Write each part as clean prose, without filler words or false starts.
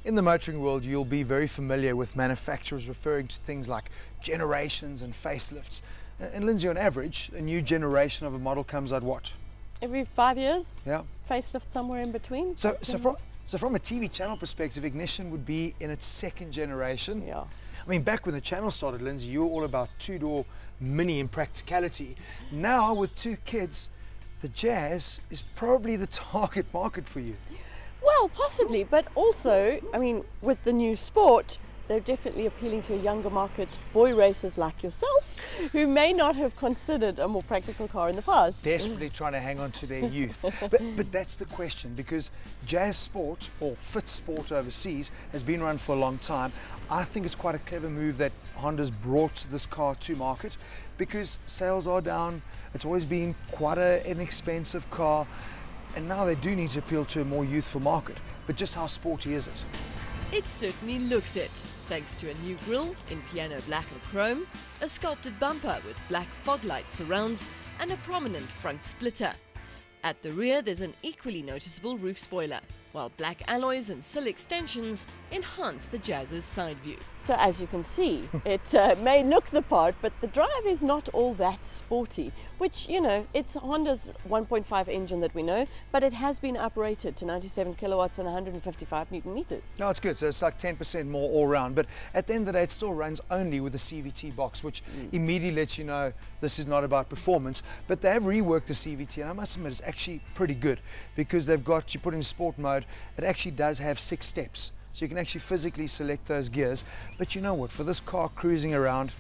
In the motoring world, you'll be very familiar with manufacturers referring to things like generations and facelifts. And Lindsay, on average, a new generation of a model comes out what? Every 5 years? Yeah. Facelift somewhere in between? So from a TV channel perspective, Ignition would be in its second generation. Yeah. I mean, back when the channel started, Lindsay, you were all about two-door Mini and practicality. Now, with two kids, the Jazz is probably the target market for you. Well, possibly, but also, I mean, with the new Sport, they're definitely appealing to a younger market, boy racers like yourself, who may not have considered a more practical car in the past. Desperately trying to hang on to their youth. But that's the question, because Jazz Sport, or Fit Sport overseas, has been run for a long time. I think it's quite a clever move that Honda's brought this car to market, because sales are down. It's always been quite an inexpensive car, and now they do need to appeal to a more youthful market. But just how sporty is it? It certainly looks it, thanks to a new grille in piano black and chrome, a sculpted bumper with black fog light surrounds, and a prominent front splitter. At the rear, there's an equally noticeable roof spoiler, while black alloys and sill extensions enhance the Jazz's side view. So as you can see, it may look the part, but the drive is not all that sporty, which, you know, it's Honda's 1.5 engine that we know, but it has been uprated to 97 kilowatts and 155 Newton meters. No, it's good. So it's like 10% more all round. But at the end of the day, it still runs only with the CVT box, which immediately lets you know this is not about performance. But they have reworked the CVT, and I must admit, it's actually pretty good, because they've got, you put in sport mode, it actually does have 6 steps. So you can actually physically select those gears. But you know what, for this car cruising around,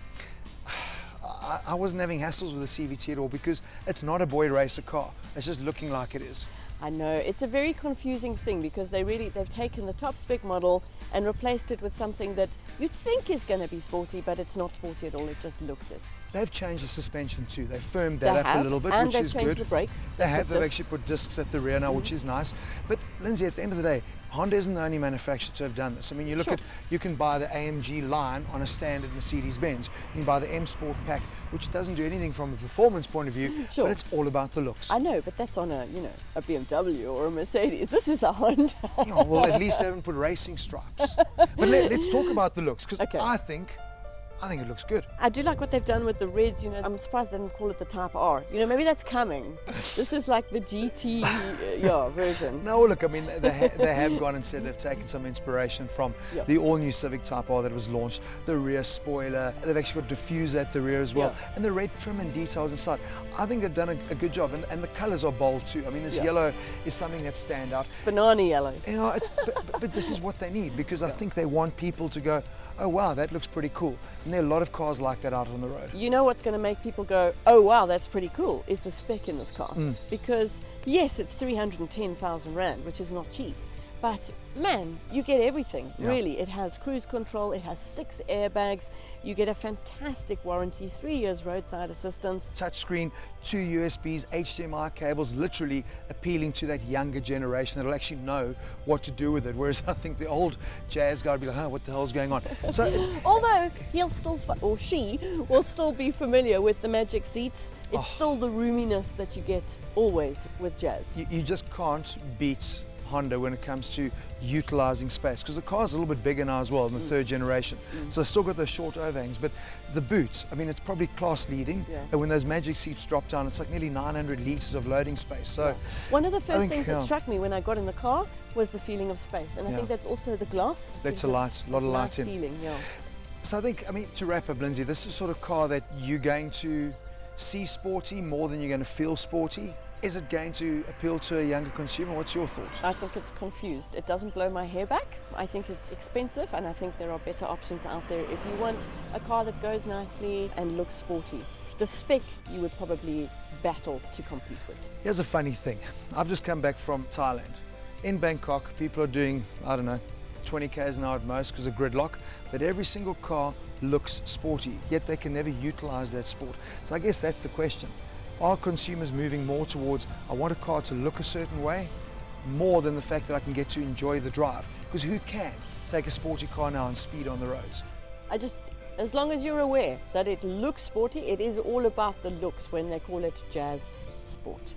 I wasn't having hassles with the CVT at all, because it's not a boy racer car. It's just looking like it is. I know, it's a very confusing thing, because they've taken the top spec model and replaced it with something that you'd think is going to be sporty, but it's not sporty at all, it just looks it. They've changed the suspension too. They've firmed that up a little bit, which is good. And they've changed the brakes. They've actually put discs at the rear now, which is nice. But Lindsay, at the end of the day, Honda isn't the only manufacturer to have done this. I mean, you look at, you can buy the AMG line on a standard Mercedes-Benz. You can buy the M Sport pack, which doesn't do anything from a performance point of view, but it's all about the looks. I know, but that's on a, you know, a BMW or a Mercedes. This is a Honda. Yeah, well, at least they haven't put racing stripes. But let's talk about the looks, because I think it looks good. I do like what they've done with the reds, you know. I'm surprised they didn't call it the Type R. You know, maybe that's coming. This is like the GT version. No, look, I mean, they have gone and said they've taken some inspiration from the all-new Civic Type R that was launched, the rear spoiler. They've actually got diffuser at the rear as well, and the red trim and details inside. I think they've done a good job, and the colors are bold too. I mean, this yellow is something that stands out. Banana yellow. You know, but this is what they need, because I think they want people to go, oh wow, that looks pretty cool. And there are a lot of cars like that out on the road. You know what's going to make people go, oh wow, that's pretty cool, is the spec in this car. Because yes, it's 310,000 Rand, which is not cheap. But man, you get everything, really. It has cruise control, it has 6 airbags, you get a fantastic warranty, 3 years roadside assistance. Touchscreen, 2 USBs, HDMI cables, literally appealing to that younger generation that'll actually know what to do with it. Whereas I think the old Jazz guy would be like, oh, what the hell's going on? So although he'll still, or she will still be familiar with the magic seats, it's still the roominess that you get always with Jazz. You just can't beat Honda when it comes to utilizing space, because the car's a little bit bigger now as well in the third generation. So it's still got those short overhangs, but the boot, I mean, it's probably class leading. And when those magic seats drop down, it's like nearly 900 liters of loading space. So one of the first things that struck me when I got in the car was the feeling of space, and I think that's also the glass. That's a lot of light in. Feeling, So I think, I mean, to wrap up, Lindsay, this is the sort of car that you're going to see sporty more than you're going to feel sporty. Is it going to appeal to a younger consumer? What's your thought? I think it's confused. It doesn't blow my hair back. I think it's expensive, and I think there are better options out there if you want a car that goes nicely and looks sporty. The spec you would probably battle to compete with. Here's a funny thing. I've just come back from Thailand. In Bangkok, people are doing, I don't know, 20 k's an hour at most because of gridlock, but every single car looks sporty, yet they can never utilize that sport. So I guess that's the question. Are consumers moving more towards, I want a car to look a certain way, more than the fact that I can get to enjoy the drive? Because who can take a sporty car now and speed on the roads? As long as you're aware that it looks sporty, it is all about the looks when they call it Jazz Sport.